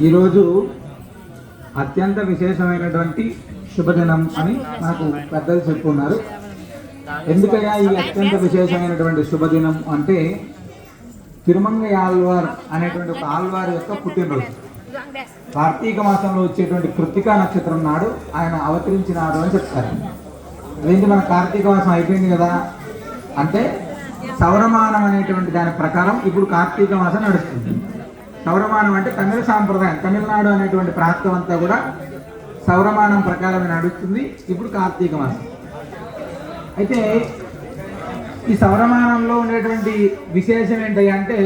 ఈరోజు అత్యంత విశేషమైనటువంటి శుభదినం అని నాకు పెద్దలు చెప్పుకున్నారు. ఎందుకయ్యా ఈ అత్యంత విశేషమైనటువంటి శుభదినం అంటే తిరుమంగ ఆళ్వార్ అనేటువంటి ఒక ఆళ్వార్ యొక్క పుట్టినరోజు. కార్తీక మాసంలో వచ్చేటువంటి కృత్తికా నక్షత్రం నాడు ఆయన అవతరించినాడు అని చెప్తారు. అదేంటి మన కార్తీక మాసం అయిపోయింది కదా అంటే సౌరమానం అనేటువంటి దాని ప్రకారం ఇప్పుడు కార్తీక మాసం నడుస్తుంది. సౌరమానం అంటే తమిళ సాంప్రదాయం, తమిళనాడు అనేటువంటి ప్రాంతం అంతా కూడా సౌరమానం ప్రకారమే నడుస్తుంది ఇప్పుడు కార్తీక మాసం. అయితే ఈ సౌరమానంలో ఉండేటువంటి విశేషం ఏంటి అంటే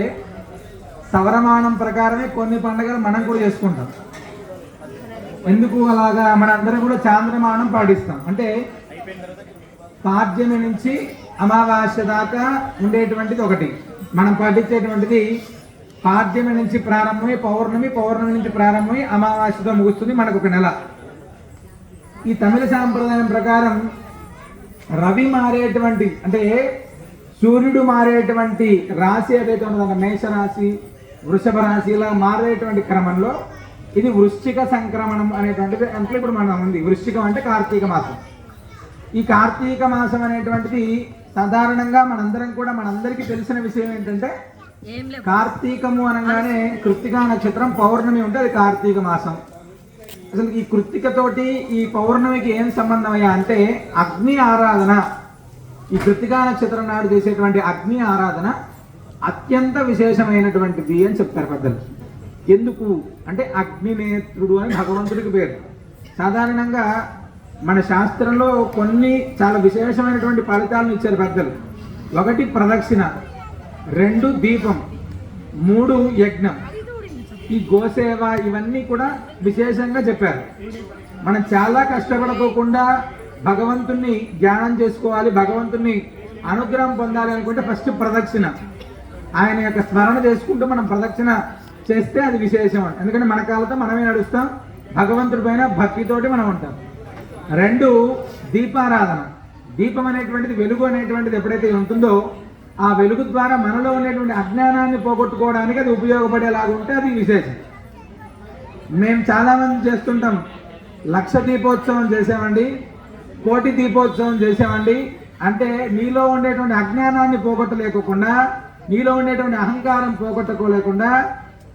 సౌరమానం ప్రకారమే కొన్ని పండుగలు మనం కూడా చేసుకుంటాం. ఎందుకు అలాగా? మనందరం కూడా చాంద్రమానం పాటిస్తాం. అంటే పాడ్యమి నుంచి అమావాస్య దాకా ఉండేటువంటిది ఒకటి మనం పాటించేటువంటిది. పాడ్యమి నుంచి ప్రారంభమై పౌర్ణమి, పౌర్ణమి నుంచి ప్రారంభమై అమావాస్యతో ముగుస్తుంది మనకు ఒక నెల. ఈ తమిళ సాంప్రదాయం ప్రకారం రవి మారేటువంటి అంటే సూర్యుడు మారేటువంటి రాశి ఏదైతే ఉన్నదో మేషరాశి, వృషభ రాశి ఇలా మారేటువంటి క్రమంలో ఇది వృశ్చిక సంక్రమణం అనేటువంటిది. అంటే ఇప్పుడు మనం ఉంది వృశ్చికం అంటే కార్తీక మాసం. ఈ కార్తీక మాసం అనేటువంటిది సాధారణంగా మనందరికీ తెలిసిన విషయం ఏంటంటే కార్తీకము అనగానే కృత్తికా నక్షత్రం పౌర్ణమి ఉంటే అది కార్తీక మాసం. అసలు ఈ కృత్తికతోటి ఈ పౌర్ణమికి ఏం సంబంధం అయ్యా అంటే అగ్ని ఆరాధన. ఈ కృత్తికా నక్షత్రం నాడు చేసేటువంటి అగ్ని ఆరాధన అత్యంత విశేషమైనటువంటిది అని చెప్తారు పెద్దలు. ఎందుకు అంటే అగ్నినేత్రుడు అని భగవంతుడికి పేరు. సాధారణంగా మన శాస్త్రంలో కొన్ని చాలా విశేషమైనటువంటి ఫలితాలను ఇచ్చారు పెద్దలు. 1 ప్రదక్షిణ, 2 దీపం, 3 యజ్ఞం, ఈ గోసేవ ఇవన్నీ కూడా విశేషంగా చెప్పారు. మనం చాలా కష్టపడుకోకుండా భగవంతుణ్ణి ధ్యానం చేసుకోవాలి, భగవంతుణ్ణి అనుగ్రహం పొందాలి అనుకుంటే ఫస్ట్ ప్రదక్షిణ, ఆయన యొక్క స్మరణ చేసుకుంటూ మనం ప్రదక్షిణ చేస్తే అది విశేషం. ఎందుకంటే మన కాళ్ళతో మనమే నడుస్తాం, భగవంతుడి పైన భక్తితోటి మనం ఉంటాం. 2 దీపారాధన. దీపం అనేటువంటిది వెలుగు అనేటువంటిది ఎప్పుడైతే ఉంటుందో ఆ వెలుగు ద్వారా మనలో ఉండేటువంటి అజ్ఞానాన్ని పోగొట్టుకోవడానికి అది ఉపయోగపడేలాగా ఉంటే అది విశేషం. మేము చాలామంది చేస్తుంటాం, 1,00,000 దీపోత్సవం చేసామండి, 1,00,000 దీపోత్సవం చేసామండి అంటే నీలో ఉండేటువంటి అజ్ఞానాన్ని పోగొట్టలేకుండా, నీలో ఉండేటువంటి అహంకారం పోగొట్టుకోలేకుండా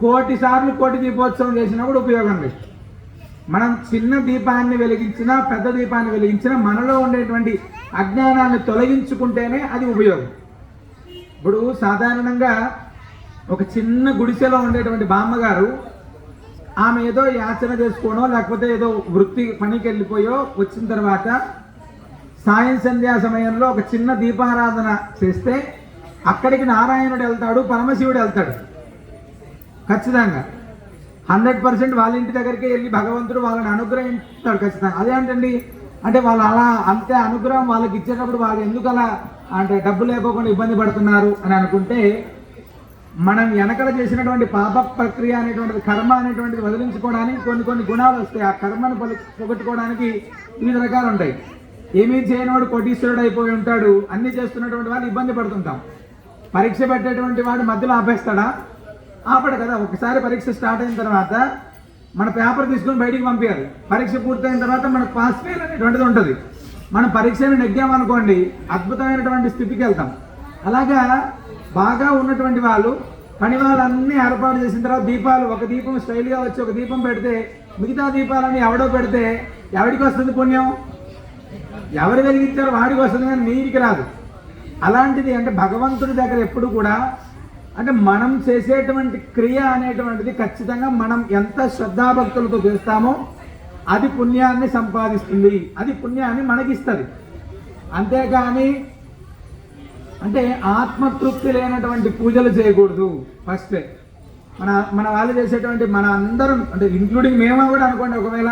1,00,000 సార్లు 1,00,000 దీపోత్సవం చేసినప్పుడు ఉపయోగం లేదు. మనం చిన్న దీపాన్ని వెలిగించినా పెద్ద దీపాన్ని వెలిగించినా మనలో ఉండేటువంటి అజ్ఞానాన్ని తొలగించుకుంటేనే అది ఉపయోగం. ఇప్పుడు సాధారణంగా ఒక చిన్న గుడిసెలో ఉండేటువంటి బామ్మగారు ఆమె ఏదో యాచన చేసుకోనో లేకపోతే ఏదో వృత్తి పనికి వెళ్ళిపోయో వచ్చిన తర్వాత సాయం సంధ్యా సమయంలో ఒక చిన్న దీపారాధన చేస్తే అక్కడికి నారాయణుడు వెళ్తాడు, పరమశివుడు వెళ్తాడు. ఖచ్చితంగా 100% వాళ్ళ ఇంటి దగ్గరికి వెళ్ళి భగవంతుడు వాళ్ళని అనుగ్రహిస్తాడు ఖచ్చితంగా. అదేంటండి అంటే వాళ్ళు అలా అంతే అనుగ్రహం వాళ్ళకి ఇచ్చేటప్పుడు వాళ్ళు ఎందుకు అలా అంటే డబ్బు లేకోకుండా ఇబ్బంది పడుతున్నారు అని అనుకుంటే మనం వెనకడ చేసినటువంటి పాప ప్రక్రియ అనేటువంటిది, కర్మ అనేటువంటిది వదిలించుకోవడానికి కొన్ని గుణాలు వస్తాయి. ఆ కర్మను పోగొట్టుకోవడానికి వివిధ రకాలు ఉంటాయి. ఏమీ చేయనివాడు కోటీశ్వరుడు అయిపోయి ఉంటాడు, అన్ని చేస్తున్నటువంటి వాళ్ళు ఇబ్బంది పడుతుంటాం. పరీక్ష పెట్టేటువంటి వాడు మధ్యలో ఆపేస్తాడా? ఆపడు కదా. ఒకసారి పరీక్ష స్టార్ట్ అయిన తర్వాత మన పేపర్ తీసుకొని బయటికి పంపించాలి. పరీక్ష పూర్తయిన తర్వాత మనకు పాస్ ఫెయిల్ అనేటువంటిది ఉంటుంది. మనం పరీక్షను నెగ్గామనుకోండి అద్భుతమైనటువంటి స్థితికి వెళ్తాం. అలాగా బాగా ఉన్నటువంటి వాళ్ళు పని వాళ్ళన్నీ ఏర్పాటు చేసిన తర్వాత దీపాలు, ఒక దీపం స్టైల్గా వచ్చి ఒక దీపం పెడితే మిగతా దీపాలన్నీ ఎవడో పెడితే ఎవరికి వస్తుంది పుణ్యం? ఎవరు వెలిగించారో వాడికి వస్తుంది, కానీ నీరికి రాదు. అలాంటిది అంటే భగవంతుడి దగ్గర ఎప్పుడు కూడా అంటే మనం చేసేటువంటి క్రియ అనేటువంటిది ఖచ్చితంగా మనం ఎంత శ్రద్ధాభక్తులతో చేస్తామో అది పుణ్యాన్ని సంపాదిస్తుంది, అది పుణ్యాన్ని మనకిస్తుంది. అంతేకాని అంటే ఆత్మతృప్తి లేనటువంటి పూజలు చేయకూడదు. ఫస్ట్ మన వాళ్ళు చేసేటువంటి మన అందరం అంటే ఇంక్లూడింగ్ మేము కూడా అనుకోండి, ఒకవేళ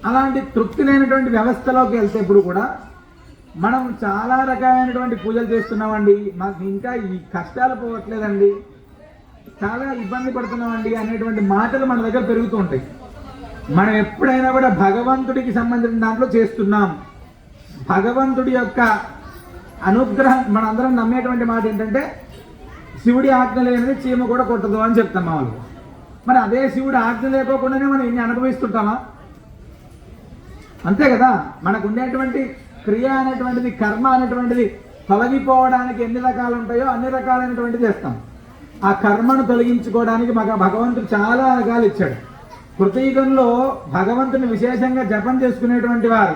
అలాంటి తృప్తి లేనటువంటి వ్యవస్థలోకి వెళ్తే ఇప్పుడు కూడా మనం చాలా రకమైనటువంటి పూజలు చేస్తున్నామండి, మాకు ఇంకా ఈ కష్టాలు పోవట్లేదండి, చాలా ఇబ్బంది పడుతున్నామండి అనేటువంటి మాటలు మన దగ్గర పెరుగుతూ ఉంటాయి. మనం ఎప్పుడైనా కూడా భగవంతుడికి సంబంధించిన దాంట్లో చేస్తున్నాం, భగవంతుడి యొక్క అనుగ్రహం మనందరం నమ్మేటువంటి మాట ఏంటంటే శివుడి ఆజ్ఞ లేనిది చీమ కూడా కొట్టదు అని చెప్తాం మామూలుగా. మరి అదే శివుడి ఆజ్ఞ లేకోకుండానే మనం ఇన్ని అనుభవిస్తుంటామా? అంతే కదా. మనకు ఉండేటువంటి క్రియ అనేటువంటిది, కర్మ అనేటువంటిది తొలగిపోవడానికి ఎన్ని రకాలు ఉంటాయో అన్ని రకాలైనటువంటిది చేస్తాం. ఆ కర్మను తొలగించుకోవడానికి భగవంతుడు చాలా రకాలు ఇచ్చాడు. కృతయుగంలో భగవంతుని విశేషంగా జపం చేసుకునేటువంటి వారు,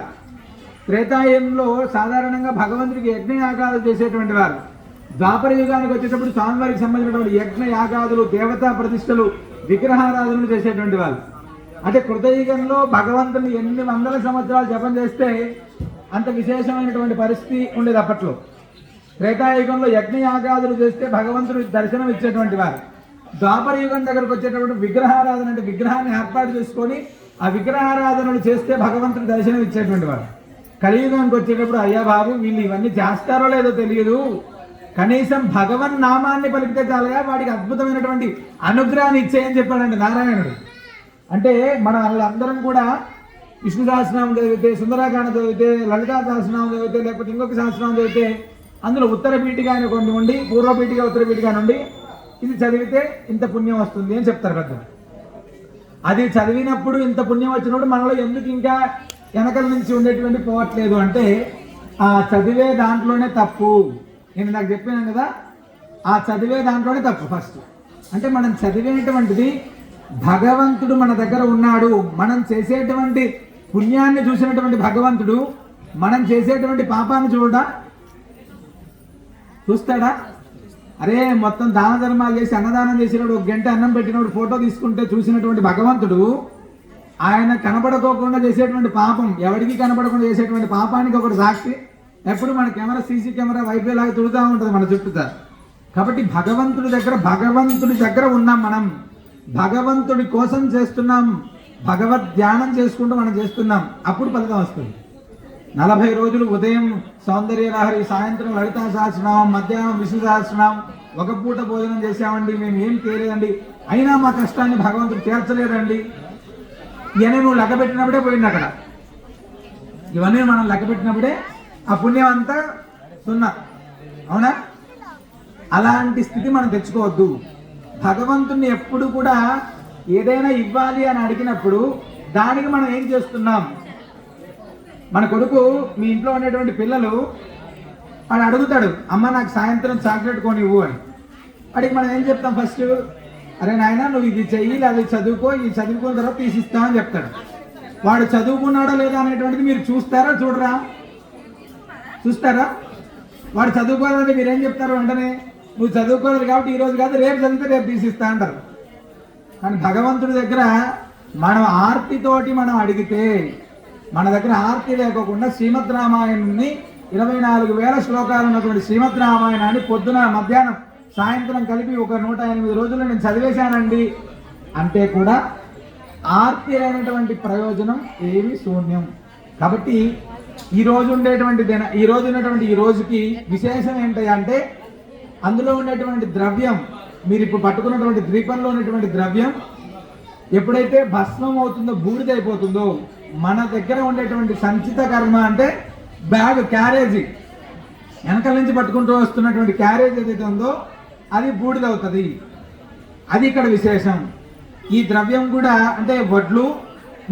త్రేతాయుగంలో సాధారణంగా భగవంతుడికి యజ్ఞయాగాలు చేసేటువంటి వారు, ద్వాపర యుగానికి వచ్చేటప్పుడు స్వామివారికి సంబంధించినటువంటి యజ్ఞ యాగాదులు, దేవతా ప్రతిష్టలు, విగ్రహారాధనలు చేసేటువంటి వారు. అంటే కృతయుగంలో భగవంతుని ఎన్ని వందల సంవత్సరాలు జపం చేస్తే అంత విశేషమైనటువంటి పరిస్థితి ఉండేది అప్పట్లో. త్రేతాయుగంలో యజ్ఞయాగాదులు చేస్తే భగవంతుడి దర్శనం ఇచ్చేటువంటి వారు. ద్వాపర యుగం దగ్గరకు వచ్చేటప్పుడు విగ్రహారాధన అంటే విగ్రహాన్ని ఏర్పాటు చేసుకొని ఆ విగ్రహారాధనలు చేస్తే భగవంతుడి దర్శనం ఇచ్చేటువంటి వారు. కలియుగానికి వచ్చేటప్పుడు అయ్యా బాబు వీళ్ళు ఇవన్నీ చేస్తారో లేదో తెలియదు, కనీసం భగవన్ నామాన్ని పలికితే చాలయా వాడికి అద్భుతమైనటువంటి అనుగ్రహాన్ని ఇచ్చేయని చెప్పాడండి నారాయణుడు. అంటే మనం వాళ్ళందరం కూడా విష్ణు సహస్రనామం చదివితే, సుందరాకాండ చదివితే, లలితా సహస్రనామం చదివితే, లేకపోతే ఇంకొక సహస్రనామం చదివితే అందులో ఉత్తర పీఠిక అని కొన్ని ఉండి, పూర్వ పీఠిక ఉత్తర పీఠిక నుండి ఇది చదివితే ఇంత పుణ్యం వస్తుంది అని చెప్తారు పెద్దలు. అది చదివినప్పుడు ఇంత పుణ్యం వచ్చినప్పుడు మనలో ఎందుకు ఇంకా వెనకల నుంచి ఉండేటువంటి పోవట్లేదు అంటే ఆ చదివే దాంట్లోనే తప్పు. నేను నాకు చెప్పాను కదా, ఆ చదివే దాంట్లోనే తప్పు. ఫస్ట్ అంటే మనం చదివేటువంటిది భగవంతుడు మన దగ్గర ఉన్నాడు, మనం చేసేటువంటి పుణ్యాన్ని చూసినటువంటి భగవంతుడు మనం చేసేటువంటి పాపాన్ని చూస్తాడా? అరే మొత్తం దాన ధర్మాలు చేసి అన్నదానం చేసినప్పుడు ఒక గంట అన్నం పెట్టినప్పుడు ఫోటో తీసుకుంటే చూసినటువంటి భగవంతుడు ఆయన కనపడుకోకుండా చేసేటువంటి పాపం, ఎవరికి కనపడకుండా చేసేటువంటి పాపానికి ఒకటి సాక్షి. ఎప్పుడు మన కెమెరా, సీసీ కెమెరా వైఫై లాగా తుడుతూ ఉంటుంది మన చుట్టూతా. కాబట్టి భగవంతుడి దగ్గర ఉన్నాం, మనం భగవంతుడి కోసం చేస్తున్నాం, భగవద్ ధ్యానం చేసుకుంటూ మనం చేస్తున్నాం, అప్పుడు ఫలితం వస్తుంది. 40 రోజులు ఉదయం సౌందర్యలహరి, సాయంత్రం లలితా సహస్రనామం, మధ్యాహ్నం విష్ణు సహస్రనామం, ఒక పూట భోజనం చేసామండి, మేము ఏం చేయలేదండి, అయినా మా కష్టాన్ని భగవంతుడు తీర్చలేదండి, ఇవన్నీ నువ్వు లెక్క పెట్టినప్పుడే పోయింది అక్కడ. ఇవన్నీ మనం లెక్క పెట్టినప్పుడే ఆ పుణ్యం అంతా సున్నా. అవునా? అలాంటి స్థితి మనం తెచ్చుకోవద్దు. భగవంతుణ్ణి ఎప్పుడు కూడా ఏదైనా ఇవ్వాలి అని అడిగినప్పుడు దానికి మనం ఏం చేస్తున్నాం? మన కొడుకు, మీ ఇంట్లో ఉండేటువంటి పిల్లలు వాడు అడుగుతాడు, అమ్మ నాకు సాయంత్రం చాక్లెట్ కొనివ్వు అని. వాడికి మనం ఏం చెప్తాం? ఫస్ట్ అరే నాయన నువ్వు ఇది చెయ్యి, అది చదువుకో, ఇది చదువుకున్న తర్వాత తీసిస్తామని చెప్తాడు. వాడు చదువుకున్నాడో లేదా అనేటువంటిది మీరు చూస్తారా చూస్తారా? వాడు చదువుకోవాలంటే మీరేం చెప్తారు? వెంటనే నువ్వు చదువుకోలేదు కాబట్టి ఈరోజు కాదు రేపు చదివితే రేపు తీసిస్తా అంటారు. కానీ భగవంతుడి దగ్గర మనం ఆర్తితోటి మనం అడిగితే, మన దగ్గర ఆర్తి లేకోకుండా శ్రీమద్ రామాయణాన్ని 24,000 శ్లోకాలు ఉన్నటువంటి శ్రీమద్ రామాయణాన్ని పొద్దున, మధ్యాహ్నం, సాయంత్రం కలిపి ఒక 108 రోజుల్లో నేను చదివేశానండి అంటే కూడా ఆర్తి అయినటువంటి ప్రయోజనం ఏమి శూన్యం. కాబట్టి ఈ రోజు ఉన్నటువంటి ఈ రోజుకి విశేషం ఏంటంటే అందులో ఉన్నటువంటి ద్రవ్యం, మీరు ఇప్పుడు పట్టుకున్నటువంటి ద్వీపంలో ఉన్నటువంటి ద్రవ్యం ఎప్పుడైతే భస్మం అవుతుందో, బూడిదైపోతుందో, మన దగ్గర ఉండేటువంటి సంచిత కర్మ అంటే బ్యాగ్, క్యారేజీ, వెనకాల నుంచి పట్టుకుంటూ వస్తున్నటువంటి క్యారేజ్ ఏదైతే ఉందో అది బూడిదవుతుంది. అది ఇక్కడ విశేషం. ఈ ద్రవ్యం కూడా అంటే వడ్లు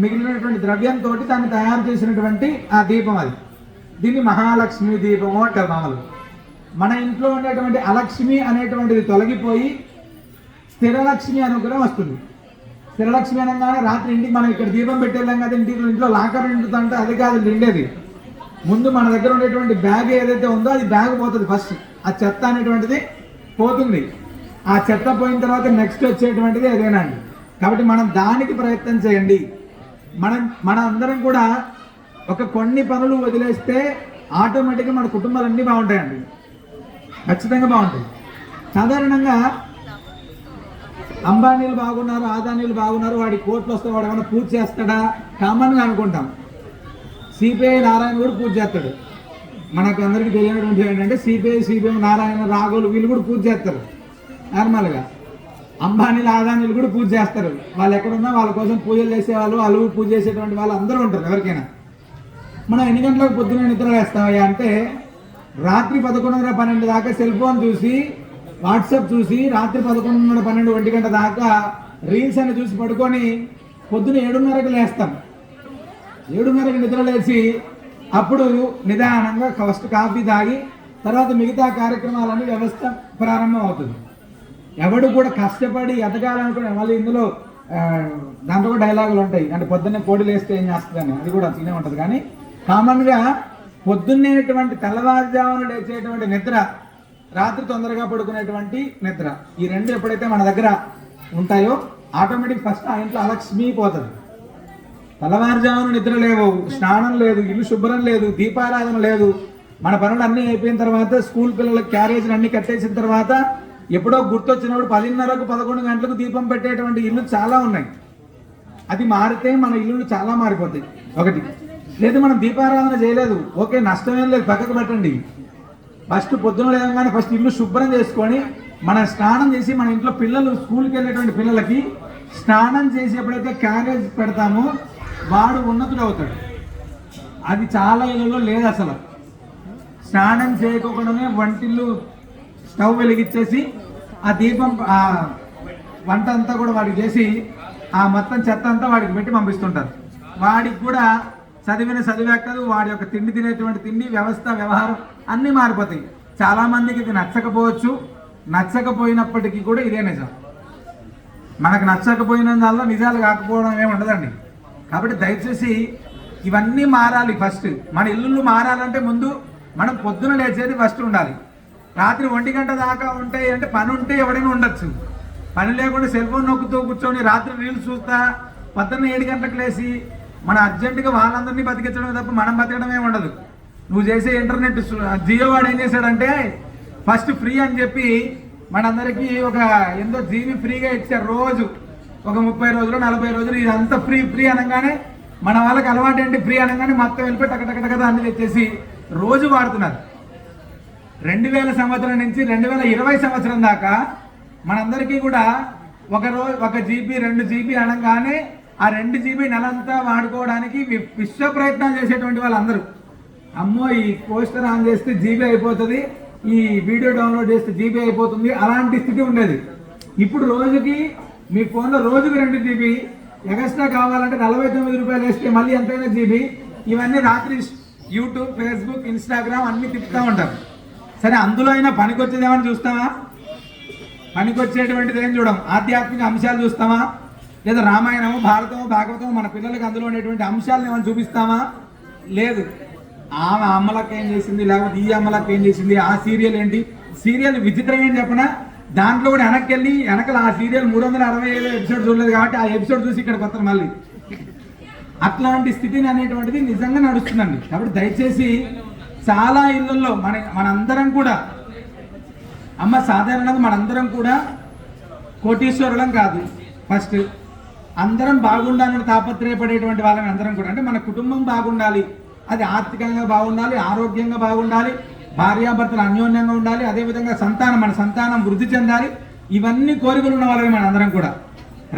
మిగిలినటువంటి ద్రవ్యంతో దాన్ని తయారు చేసినటువంటి ఆ దీపం, అది దీన్ని మహాలక్ష్మి దీపము అంటారు మామూలు. మన ఇంట్లో ఉండేటువంటి అలక్ష్మి అనేటువంటిది తొలగిపోయి స్థిరలక్ష్మి అనుగ్రహం వస్తుంది. స్థిరలక్ష్మి అనగానే రాత్రి ఇంటికి మనం ఇక్కడ దీపం పెట్టేళ్ళం కదా, ఇంట్లో లాకర్ నిండుతుంటే అది కాదు నిండేది. ముందు మన దగ్గర ఉండేటువంటి బ్యాగ్ ఏదైతే ఉందో అది బ్యాగ్ పోతుంది. ఫస్ట్ ఆ చెత్త అనేటువంటిది పోతుంది. ఆ చెత్త పోయిన తర్వాత నెక్స్ట్ వచ్చేటువంటిది ఏదైనా అండి. కాబట్టి మనం దానికి ప్రయత్నం చేయండి. మన అందరం కూడా ఒక కొన్ని పనులు వదిలేస్తే ఆటోమేటిక్గా మన కుటుంబాలన్నీ బాగుంటాయండి, ఖచ్చితంగా బాగుంటాయి. సాధారణంగా అంబానీలు బాగున్నారు, ఆదానీలు బాగున్నారు, వాడి కోట్లు వస్తే వాడు ఏమైనా పూజ చేస్తాడా కామన్గా అనుకుంటాం. సిపిఐ నారాయణ కూడా పూజ చేస్తాడు. మనకు అందరికీ తెలియనటువంటి ఏంటంటే సిపిఐ నారాయణ, రాఘవులు వీళ్ళు కూడా పూజ చేస్తారు నార్మల్గా. అంబానీలు, ఆదానీలు కూడా పూజ చేస్తారు. వాళ్ళు ఎక్కడున్నా వాళ్ళ కోసం పూజలు చేసేవాళ్ళు, వాళ్ళు పూజ చేసేటువంటి వాళ్ళు అందరూ ఉంటారు ఎవరికైనా. మనం ఎన్ని గంటలకు పొద్దున్న నిద్ర వేస్తామయ్యా అంటే రాత్రి 11:30-12 దాకా సెల్ ఫోన్ చూసి వాట్సాప్ చూసి రాత్రి 11:30-12 గంట దాకా రీల్స్ అని చూసి పడుకొని పొద్దున 7:30కి లేస్తాం. 7:30కి నిద్ర లేచి అప్పుడు నిదానంగా ఫస్ట్ కాఫీ తాగి తర్వాత మిగతా కార్యక్రమాలన్నీ వ్యవస్థ ప్రారంభం అవుతుంది. ఎవడు కూడా కష్టపడి ఎదగాలనుకునే వాళ్ళు ఇందులో దాంట్లో కూడా డైలాగులు ఉంటాయి. అంటే పొద్దున్నే కోడి లేస్తే ఏం చేస్తుందని అది కూడా సీనే ఉంటుంది. కానీ కామన్గా పొద్దున్నేటువంటి తెల్లవారుజామున లేచేటువంటి నిద్ర, రాత్రి తొందరగా పడుకునేటువంటి నిద్ర, ఈ రెండు ఎప్పుడైతే మన దగ్గర ఉంటాయో ఆటోమేటిక్ ఫస్ట్ ఆ ఇంట్లో అలక్ష్మి పోతుంది. తెల్లవారుజామున నిద్ర లేవు, స్నానం లేదు, ఇల్లు శుభ్రం లేదు, దీపారాధన లేదు, మన పనులు అన్నీ అయిపోయిన తర్వాత స్కూల్ పిల్లలకి క్యారేజీలు అన్నీ కట్టేసిన తర్వాత ఎప్పుడో గుర్తొచ్చినప్పుడు 10:30-11 గంటలకు దీపం పెట్టేటువంటి ఇల్లు చాలా ఉన్నాయి. అది మారితే మన ఇల్లులు చాలా మారిపోతాయి. ఒకటి లేదు, మనం దీపారాధన చేయలేదు, ఓకే, నష్టమేం లేదు, పక్కకు పెట్టండి. ఫస్ట్ పొద్దున లేవగానే ఫస్ట్ ఇల్లు శుభ్రం చేసుకొని మనం స్నానం చేసి మన ఇంట్లో పిల్లలు స్కూల్కి వెళ్ళేటువంటి పిల్లలకి స్నానం చేసి ఎప్పుడైతే క్యారేజ్ పెడతామో వాడు ఉన్నతుడు అవుతాడు. అది చాలా ఇళ్ళలో లేదు. అసలు స్నానం చేయకోకుండానే వంటిల్లు స్టవ్ వెలిగించేసి ఆ దీపం ఆ వంట అంతా కూడా వాడికి చేసి ఆ మొత్తం చెత్త అంతా వాడికి పెట్టి పంపిస్తుంటారు. వాడికి కూడా చదివేక్కదు, వాడి యొక్క తిండి తినేటువంటి తిండి, వ్యవస్థ, వ్యవహారం అన్నీ మారిపోతాయి. చాలామందికి ఇది నచ్చకపోవచ్చు, నచ్చకపోయినప్పటికీ కూడా ఇదే నిజం. మనకు నచ్చకపోయిన దానిలో నిజాలు కాకపోవడం ఏమి ఉండదండి. కాబట్టి దయచేసి ఇవన్నీ మారాలి. ఫస్ట్ మన ఇల్లు మారాలంటే ముందు మనం పొద్దున లేచేది ఫస్ట్ ఉండాలి. రాత్రి 1 గంట దాకా ఉంటాయి అంటే పని ఉంటే ఎవడైనా ఉండొచ్చు. పని లేకుండా సెల్ ఫోన్ నొక్కుతూ కూర్చొని రాత్రి రీల్స్ చూస్తా పొద్దున్న 7 గంటలకు లేచి మన అర్జెంటుగా వాళ్ళందరినీ బతికించడమే తప్ప మనం బతకడమే ఉండదు. నువ్వు చేసే ఇంటర్నెట్ జియో వాడు ఏం చేశాడంటే ఫస్ట్ ఫ్రీ అని చెప్పి మనందరికీ ఒక ఎంతో జీబీ ఫ్రీగా ఇచ్చారు. రోజు ఒక 30 రోజులు 40 రోజులు ఇదంతా ఫ్రీ ఫ్రీ అనగానే మన వాళ్ళకి అలవాటు ఏంటి, ఫ్రీ అనగానే మొత్తం వెళ్ళిపోయి టకటకటక అన్ని తెచ్చేసి రోజు వాడుతున్నారు. 2000 సంవత్సరం నుంచి 2020 సంవత్సరం దాకా మనందరికీ కూడా ఒక జీబీ 2 జీబీ అనగానే ఆ 2 జీబీ నెలంతా వాడుకోవడానికి విశ్వ ప్రయత్నాలు చేసేటువంటి వాళ్ళందరూ, అమ్మో ఈ పోస్టర్ ఆన్ చేస్తే జీబీ అయిపోతుంది, ఈ వీడియో డౌన్లోడ్ చేస్తే జీబీ అయిపోతుంది, అలాంటి స్థితి ఉండేది. ఇప్పుడు రోజుకి మీ ఫోన్లో రోజుకి 2 జీబీ ఎక్స్ట్రా కావాలంటే 49 రూపాయలు వేస్తే మళ్ళీ ఎంతైనా జీబీ. ఇవన్నీ రాత్రి యూట్యూబ్, ఫేస్బుక్, ఇన్స్టాగ్రామ్ అన్నీ తిప్పుతూ ఉంటారు. సరే, అందులో అయినా పనికొచ్చేది ఏమైనా చూస్తామా? పనికొచ్చేటువంటిది ఏం చూడం. ఆధ్యాత్మిక అంశాలు చూస్తామా? లేదా రామాయణము, భారతము, భాగవతం మన పిల్లలకి అందులో ఉండేటువంటి అంశాలను ఏమైనా చూపిస్తామా? లేదు. ఆమె అమ్మలకి ఏం చేసింది, లేకపోతే ఈ అమ్మలకి ఏం చేసింది, ఆ సీరియల్ ఏంటి, సీరియల్ విచిత్రం ఏం చెప్పనా, దాంట్లో కూడా వెనకల ఆ సీరియల్ 365 ఎపిసోడ్ చూడలేదు కాబట్టి ఆ ఎపిసోడ్ చూసి ఇక్కడికి వస్తారు మళ్ళీ. అట్లాంటి స్థితిని అనేటువంటిది నిజంగా నడుస్తుందండి. కాబట్టి దయచేసి చాలా ఇళ్లలో మనందరం కూడా సాధారణంగా మనందరం కూడా కోటీశ్వరులం కాదు. ఫస్ట్ అందరం బాగుండాలని తాపత్రయపడేటువంటి వాళ్ళని అందరం కూడా, అంటే మన కుటుంబం బాగుండాలి, అది ఆర్థికంగా బాగుండాలి, ఆరోగ్యంగా బాగుండాలి, భార్యాభర్తలు అన్యోన్యంగా ఉండాలి, అదేవిధంగా మన సంతానం వృద్ధి చెందాలి, ఇవన్నీ కోరికలు ఉన్న వాళ్ళని మన అందరం కూడా.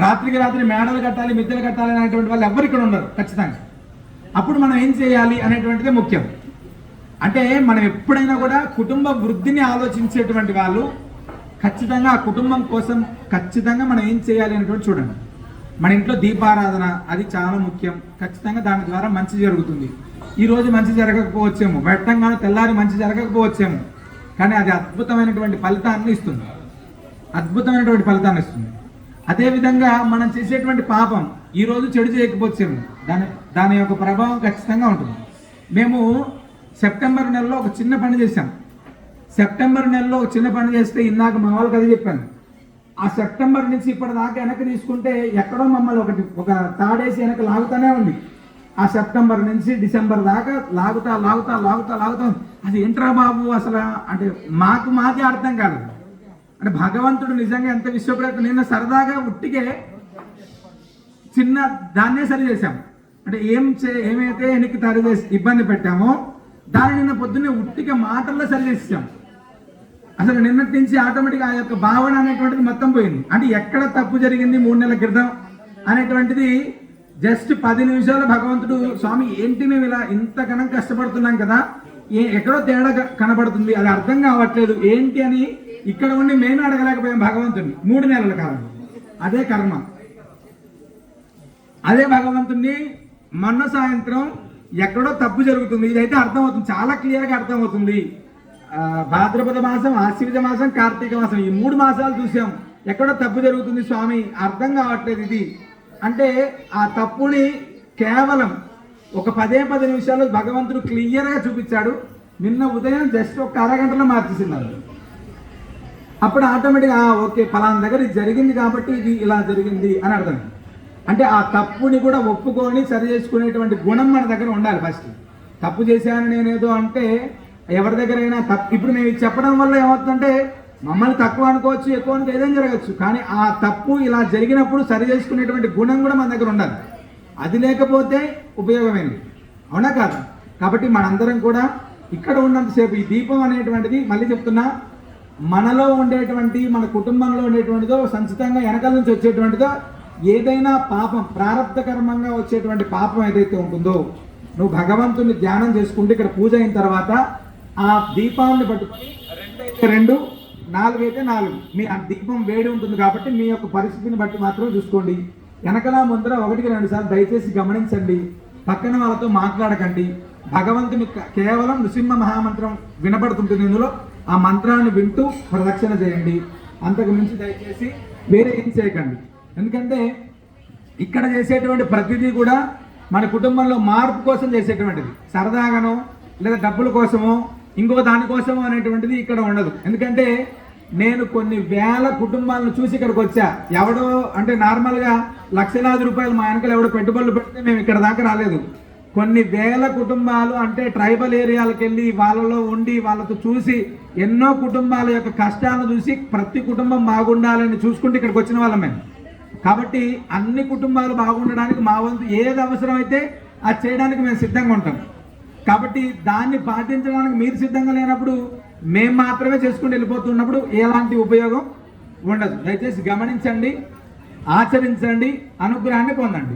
రాత్రికి రాత్రి మేడలు కట్టాలి, మిద్దెలు కట్టాలి అనేటువంటి వాళ్ళు ఎవరు ఇక్కడ ఉండరు ఖచ్చితంగా. అప్పుడు మనం ఏం చేయాలి అనేటువంటిదే ముఖ్యం. అంటే మనం ఎప్పుడైనా కూడా కుటుంబ వృద్ధిని ఆలోచించేటువంటి వాళ్ళు ఖచ్చితంగా ఆ కుటుంబం కోసం ఖచ్చితంగా మనం ఏం చేయాలి అనేటువంటి చూడండి. మన ఇంట్లో దీపారాధన అది చాలా ముఖ్యం. ఖచ్చితంగా దాని ద్వారా మంచి జరుగుతుంది. ఈరోజు మంచి జరగకపోవచ్చేమో, పెట్టంగానే తెల్లారి మంచి జరగకపోవచ్చేమో, కానీ అది అద్భుతమైనటువంటి ఫలితాన్ని ఇస్తుంది. అదేవిధంగా మనం చేసేటువంటి పాపం ఈరోజు చెడు చేయకపోవచ్చేమో, దాని యొక్క ప్రభావం ఖచ్చితంగా ఉంటుంది. మేము సెప్టెంబర్ నెలలో ఒక చిన్న పని చేశాం. చేస్తే ఇందాక మా వాళ్ళకి అది చెప్పాను. ఆ సెప్టెంబర్ నుంచి ఇప్పటిదాకా వెనక్కి తీసుకుంటే ఎక్కడో మమ్మల్ని ఒక తాడేసి వెనక లాగుతూనే ఉంది. ఆ సెప్టెంబర్ నుంచి డిసెంబర్ దాకా లాగుతా అది ఏంట్రా బాబు అసలు అంటే మాకే అర్థం కాదు. అంటే భగవంతుడు నిజంగా ఎంత విశ్వప్రయత్నం. నిన్న సరదాగా ఉట్టికే చిన్న దాన్నే సరి చేశాం. అంటే ఏమైతే వెనక్కి తరిచేసి ఇబ్బంది పెట్టామో దాన్ని నిన్న పొద్దున్నే ఉట్టిగా మాటల్లో సరి చేసాం. అసలు నిన్నటి నుంచి ఆటోమేటిక్గా ఆ యొక్క భావన అనేటువంటిది మొత్తం పోయింది. అంటే ఎక్కడ తప్పు జరిగింది 3 నెలల క్రితం అనేటువంటిది జస్ట్ 10 నిమిషాలు భగవంతుడు స్వామి ఏంటి మేము ఇలా ఇంతకన్నా కష్టపడుతున్నాం కదా, ఎక్కడో తేడా కనబడుతుంది, అది అర్థం కావట్లేదు ఏంటి అని ఇక్కడ ఉండి మేము అడగలేకపోయాం భగవంతుడిని 3 నెలల కాలం. అదే కర్మ. అదే భగవంతుడిని మొన్న సాయంత్రం ఎక్కడో తప్పు జరుగుతుంది, ఇదైతే అర్థమవుతుంది, చాలా క్లియర్గా అర్థమవుతుంది. భాద్రపద మాసం, ఆశ్వీజ మాసం, కార్తీక మాసం, ఈ 3 మాసాలు చూసాం. ఎక్కడో తప్పు జరుగుతుంది స్వామి, అర్థం కావట్లేదు ఇది అంటే ఆ తప్పుని కేవలం ఒక 10 నిమిషాల్లో భగవంతుడు క్లియర్గా చూపించాడు. నిన్న ఉదయం జస్ట్ ఒక అరగంటలో మార్చేసినారు. అప్పుడు ఆటోమేటిక్గా ఓకే ఫలానా దగ్గర ఇది జరిగింది కాబట్టి ఇది ఇలా జరిగింది అని అర్థం. అంటే ఆ తప్పుని కూడా ఒప్పుకొని సరి చేసుకునేటువంటి గుణం మన దగ్గర ఉండాలి. ఫస్ట్ తప్పు చేశాను నేనేదో అంటే ఎవరి దగ్గరైనా తప్పు, ఇప్పుడు మేము చెప్పడం వల్ల ఏమవుతుందంటే మమ్మల్ని తక్కువ అనుకోవచ్చు, ఎక్కువ అనుకో, ఏదైనా జరగచ్చు. కానీ ఆ తప్పు ఇలా జరిగినప్పుడు సరి చేసుకునేటువంటి గుణం కూడా మన దగ్గర ఉండాలి. అది లేకపోతే ఉపయోగమైంది, అవునా కాదు? కాబట్టి మనందరం కూడా ఇక్కడ ఉన్నంతసేపు ఈ దీపం అనేటువంటిది, మళ్ళీ చెప్తున్నా, మనలో ఉండేటువంటి, మన కుటుంబంలో ఉండేటువంటిదో, సంచితంగా వెనకాల నుంచి వచ్చేటువంటిదో ఏదైనా పాపం, ప్రారబ్ధ కర్మంగా వచ్చేటువంటి పాపం ఏదైతే ఉంటుందో, నువ్వు భగవంతుని ధ్యానం చేసుకుంటే ఇక్కడ పూజ అయిన తర్వాత ఆ దీపాన్ని పట్టుకొని 2 4 అయితే 4, మీ ఆ దీపం వేడి ఉంటుంది కాబట్టి మీ యొక్క పరిస్థితిని బట్టి మాత్రం చూసుకోండి. వెనకలా ముందర 1కి 2 సార్లు దయచేసి గమనించండి. పక్కన వాళ్ళతో మాట్లాడకండి. భగవంతుని కేవలం నృసింహ మహామంత్రం వినపడుతుంటుంది, ఇందులో ఆ మంత్రాన్ని వింటూ ప్రదక్షిణ చేయండి. అంతకు మించి దయచేసి వేరే ఏం చేయకండి. ఎందుకంటే ఇక్కడ చేసేటువంటి ప్రతిదీ కూడా మన కుటుంబంలో మార్పు కోసం చేసేటువంటిది, సరదాగానో లేదా డబ్బుల కోసమో ఇంకో దానికోసమో అనేటువంటిది ఇక్కడ ఉండదు. ఎందుకంటే నేను కొన్ని వేల కుటుంబాలను చూసి ఇక్కడికి వచ్చా. ఎవడో అంటే నార్మల్గా లక్షలాది రూపాయలు మా వెనకాల ఎవడో పెట్టుబడులు పెడితే మేము ఇక్కడ దాకా రాలేదు. కొన్ని వేల కుటుంబాలు, అంటే ట్రైబల్ ఏరియాలకు వెళ్ళి వాళ్ళలో ఉండి వాళ్ళతో చూసి ఎన్నో కుటుంబాల యొక్క కష్టాలను చూసి ప్రతి కుటుంబం బాగుండాలని చూసుకుంటే ఇక్కడికి వచ్చిన వాళ్ళం మేము. కాబట్టి అన్ని కుటుంబాలు బాగుండడానికి మా వంతు ఏది అవసరమైతే అది చేయడానికి మేము సిద్ధంగా ఉంటాం. కాబట్టి దాన్ని పాటించడానికి మీరు సిద్ధంగా లేనప్పుడు మేము మాత్రమే చేసుకుని వెళ్ళిపోతున్నప్పుడు ఎలాంటి ఉపయోగం ఉండదు. దయచేసి గమనించండి, ఆచరించండి, అనుగ్రహాన్ని పొందండి.